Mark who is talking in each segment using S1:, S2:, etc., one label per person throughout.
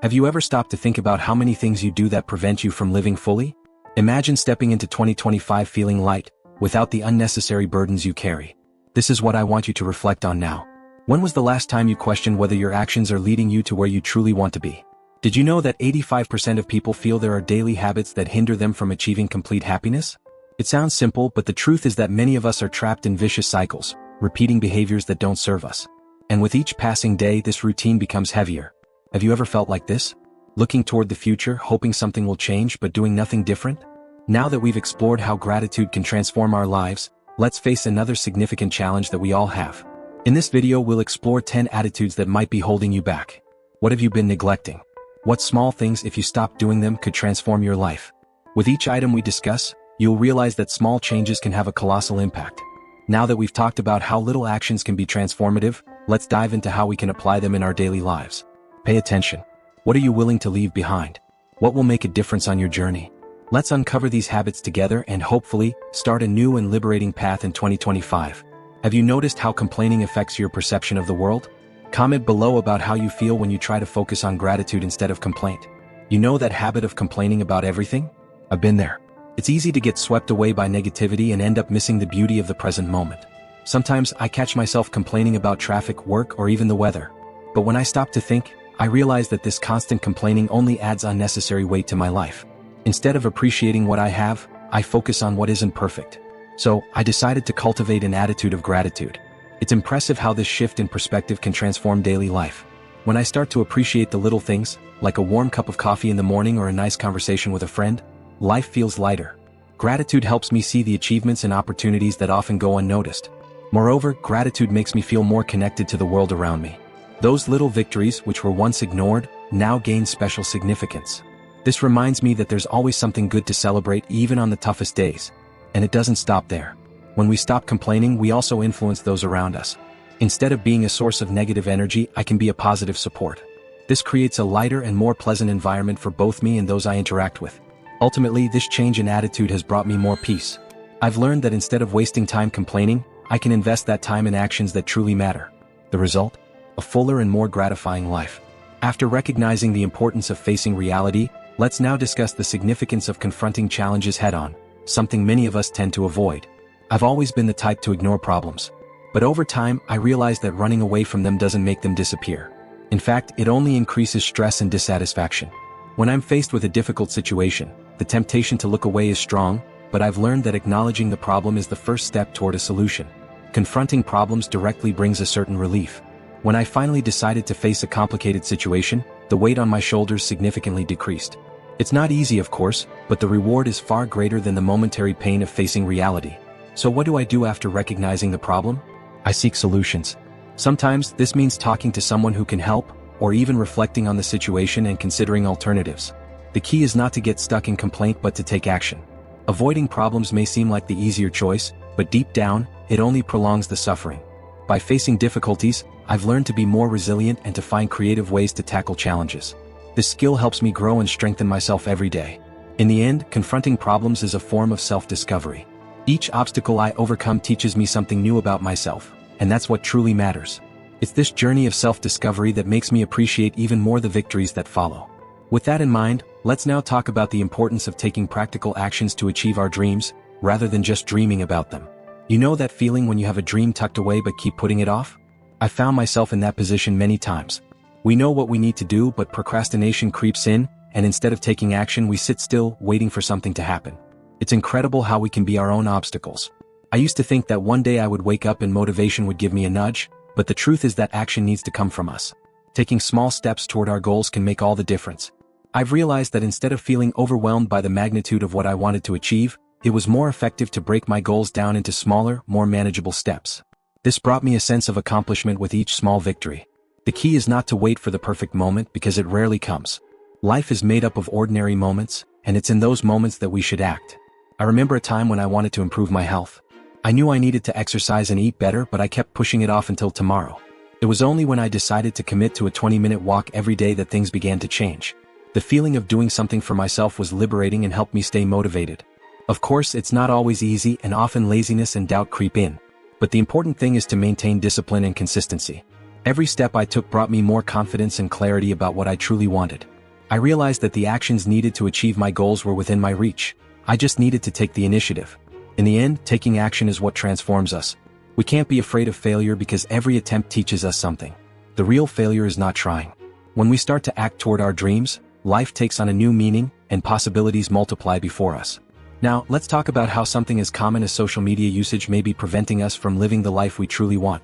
S1: Have you ever stopped to think about how many things you do that prevent you from living fully? Imagine stepping into 2025 feeling light, without the unnecessary burdens you carry. This is what I want you to reflect on now. When was the last time you questioned whether your actions are leading you to where you truly want to be? Did you know that 85% of people feel there are daily habits that hinder them from achieving complete happiness? It sounds simple, but the truth is that many of us are trapped in vicious cycles, repeating behaviors that don't serve us. And with each passing day, this routine becomes heavier. Have you ever felt like this? Looking toward the future, hoping something will change but doing nothing different? Now that we've explored how gratitude can transform our lives, let's face another significant challenge that we all have. In this video, we'll explore 10 attitudes that might be holding you back. What have you been neglecting? What small things, if you stopped doing them, could transform your life? With each item we discuss, you'll realize that small changes can have a colossal impact. Now that we've talked about how little actions can be transformative, let's dive into how we can apply them in our daily lives. Pay attention. What are you willing to leave behind? What will make a difference on your journey? Let's uncover these habits together and hopefully start a new and liberating path in 2025. Have you noticed how complaining affects your perception of the world? Comment below about how you feel when you try to focus on gratitude instead of complaint. You know that habit of complaining about everything? I've been there. It's easy to get swept away by negativity and end up missing the beauty of the present moment. Sometimes I catch myself complaining about traffic, work, or even the weather. But when I stop to think, I realize that this constant complaining only adds unnecessary weight to my life. Instead of appreciating what I have, I focus on what isn't perfect. So, I decided to cultivate an attitude of gratitude. It's impressive how this shift in perspective can transform daily life. When I start to appreciate the little things, like a warm cup of coffee in the morning or a nice conversation with a friend, life feels lighter. Gratitude helps me see the achievements and opportunities that often go unnoticed. Moreover, gratitude makes me feel more connected to the world around me. Those little victories, which were once ignored, now gain special significance. This reminds me that there's always something good to celebrate even on the toughest days. And it doesn't stop there. When we stop complaining, we also influence those around us. Instead of being a source of negative energy, I can be a positive support. This creates a lighter and more pleasant environment for both me and those I interact with. Ultimately, this change in attitude has brought me more peace. I've learned that instead of wasting time complaining, I can invest that time in actions that truly matter. The result? A fuller and more gratifying life. After recognizing the importance of facing reality, let's now discuss the significance of confronting challenges head-on, something many of us tend to avoid. I've always been the type to ignore problems. But over time, I realized that running away from them doesn't make them disappear. In fact, it only increases stress and dissatisfaction. When I'm faced with a difficult situation, the temptation to look away is strong, but I've learned that acknowledging the problem is the first step toward a solution. Confronting problems directly brings a certain relief. When I finally decided to face a complicated situation, the weight on my shoulders significantly decreased. It's not easy, of course, but the reward is far greater than the momentary pain of facing reality. So what do I do after recognizing the problem? I seek solutions. Sometimes this means talking to someone who can help, or even reflecting on the situation and considering alternatives. The key is not to get stuck in complaint but to take action. Avoiding problems may seem like the easier choice, but deep down, it only prolongs the suffering. By facing difficulties, I've learned to be more resilient and to find creative ways to tackle challenges. This skill helps me grow and strengthen myself every day. In the end, confronting problems is a form of self-discovery. Each obstacle I overcome teaches me something new about myself, and that's what truly matters. It's this journey of self-discovery that makes me appreciate even more the victories that follow. With that in mind, let's now talk about the importance of taking practical actions to achieve our dreams, rather than just dreaming about them. You know that feeling when you have a dream tucked away but keep putting it off? I found myself in that position many times. We know what we need to do, but procrastination creeps in, and instead of taking action, we sit still, waiting for something to happen. It's incredible how we can be our own obstacles. I used to think that one day I would wake up and motivation would give me a nudge, but the truth is that action needs to come from us. Taking small steps toward our goals can make all the difference. I've realized that instead of feeling overwhelmed by the magnitude of what I wanted to achieve, it was more effective to break my goals down into smaller, more manageable steps. This brought me a sense of accomplishment with each small victory. The key is not to wait for the perfect moment because it rarely comes. Life is made up of ordinary moments, and it's in those moments that we should act. I remember a time when I wanted to improve my health. I knew I needed to exercise and eat better, but I kept pushing it off until tomorrow. It was only when I decided to commit to a 20-minute walk every day that things began to change. The feeling of doing something for myself was liberating and helped me stay motivated. Of course, it's not always easy, and often laziness and doubt creep in. But the important thing is to maintain discipline and consistency. Every step I took brought me more confidence and clarity about what I truly wanted. I realized that the actions needed to achieve my goals were within my reach. I just needed to take the initiative. In the end, taking action is what transforms us. We can't be afraid of failure because every attempt teaches us something. The real failure is not trying. When we start to act toward our dreams, life takes on a new meaning, and possibilities multiply before us. Now, let's talk about how something as common as social media usage may be preventing us from living the life we truly want.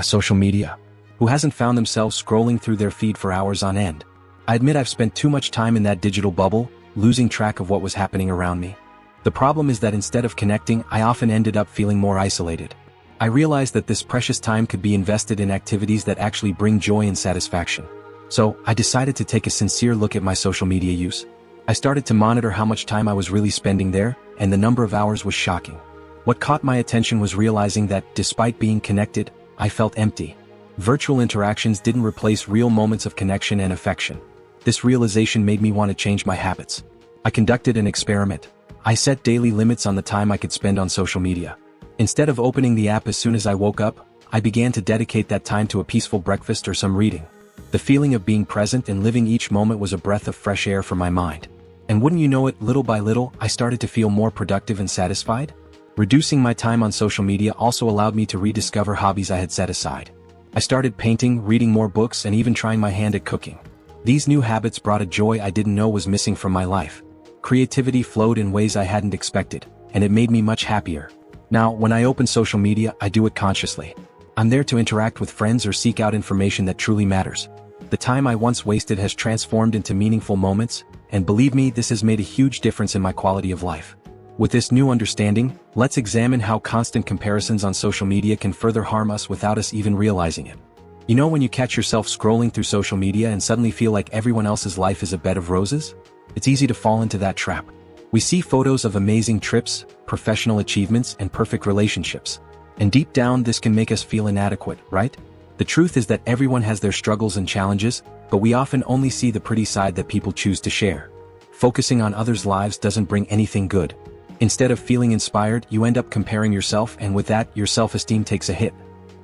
S1: Social media. Who hasn't found themselves scrolling through their feed for hours on end? I admit I've spent too much time in that digital bubble, losing track of what was happening around me. The problem is that instead of connecting, I often ended up feeling more isolated. I realized that this precious time could be invested in activities that actually bring joy and satisfaction. So, I decided to take a sincere look at my social media use. I started to monitor how much time I was really spending there, and the number of hours was shocking. What caught my attention was realizing that, despite being connected, I felt empty. Virtual interactions didn't replace real moments of connection and affection. This realization made me want to change my habits. I conducted an experiment. I set daily limits on the time I could spend on social media. Instead of opening the app as soon as I woke up, I began to dedicate that time to a peaceful breakfast or some reading. The feeling of being present and living each moment was a breath of fresh air for my mind. And wouldn't you know it, little by little, I started to feel more productive and satisfied. Reducing my time on social media also allowed me to rediscover hobbies I had set aside. I started painting, reading more books, and even trying my hand at cooking. These new habits brought a joy I didn't know was missing from my life. Creativity flowed in ways I hadn't expected, and it made me much happier. Now, when I open social media, I do it consciously. I'm there to interact with friends or seek out information that truly matters. The time I once wasted has transformed into meaningful moments, and believe me, this has made a huge difference in my quality of life. With this new understanding, let's examine how constant comparisons on social media can further harm us without us even realizing it. You know when you catch yourself scrolling through social media and suddenly feel like everyone else's life is a bed of roses? It's easy to fall into that trap. We see photos of amazing trips, professional achievements, and perfect relationships. And deep down, this can make us feel inadequate, right? The truth is that everyone has their struggles and challenges, but we often only see the pretty side that people choose to share. Focusing on others' lives doesn't bring anything good. Instead of feeling inspired, you end up comparing yourself, and with that, your self-esteem takes a hit.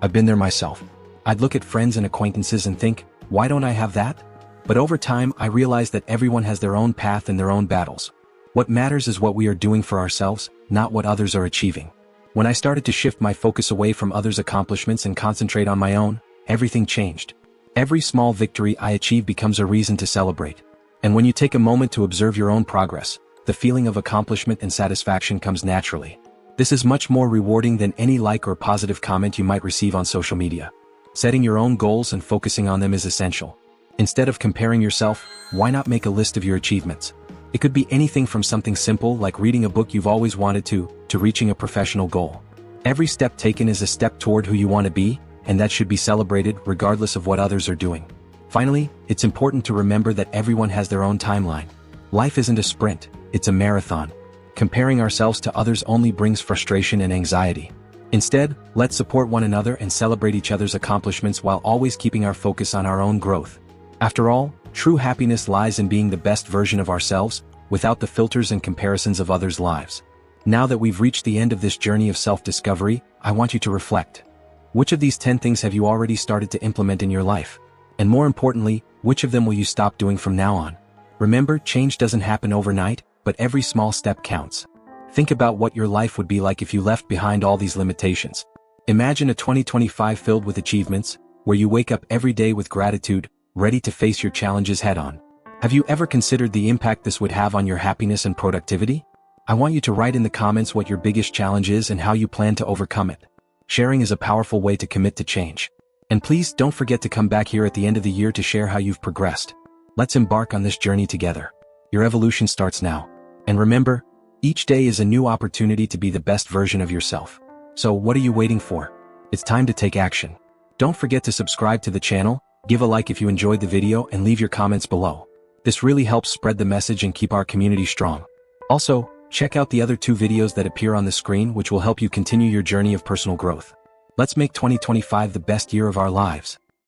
S1: I've been there myself. I'd look at friends and acquaintances and think, why don't I have that? But over time, I realized that everyone has their own path and their own battles. What matters is what we are doing for ourselves, not what others are achieving. When I started to shift my focus away from others' accomplishments and concentrate on my own, everything changed. Every small victory I achieve becomes a reason to celebrate. And when you take a moment to observe your own progress, the feeling of accomplishment and satisfaction comes naturally. This is much more rewarding than any like or positive comment you might receive on social media. Setting your own goals and focusing on them is essential. Instead of comparing yourself, why not make a list of your achievements? It could be anything from something simple like reading a book you've always wanted to reaching a professional goal. Every step taken is a step toward who you want to be, and that should be celebrated regardless of what others are doing. Finally, it's important to remember that everyone has their own timeline. Life isn't a sprint, it's a marathon. Comparing ourselves to others only brings frustration and anxiety. Instead, let's support one another and celebrate each other's accomplishments while always keeping our focus on our own growth. After all, true happiness lies in being the best version of ourselves, without the filters and comparisons of others' lives. Now that we've reached the end of this journey of self-discovery, I want you to reflect. Which of these 10 things have you already started to implement in your life? And more importantly, which of them will you stop doing from now on? Remember, change doesn't happen overnight, but every small step counts. Think about what your life would be like if you left behind all these limitations. Imagine a 2025 filled with achievements, where you wake up every day with gratitude, ready to face your challenges head-on. Have you ever considered the impact this would have on your happiness and productivity? I want you to write in the comments what your biggest challenge is and how you plan to overcome it. Sharing is a powerful way to commit to change. And please don't forget to come back here at the end of the year to share how you've progressed. Let's embark on this journey together. Your evolution starts now. And remember, each day is a new opportunity to be the best version of yourself. So what are you waiting for? It's time to take action. Don't forget to subscribe to the channel, give a like if you enjoyed the video, and leave your comments below. This really helps spread the message and keep our community strong. Also, check out the other 2 videos that appear on the screen, which will help you continue your journey of personal growth. Let's make 2025 the best year of our lives.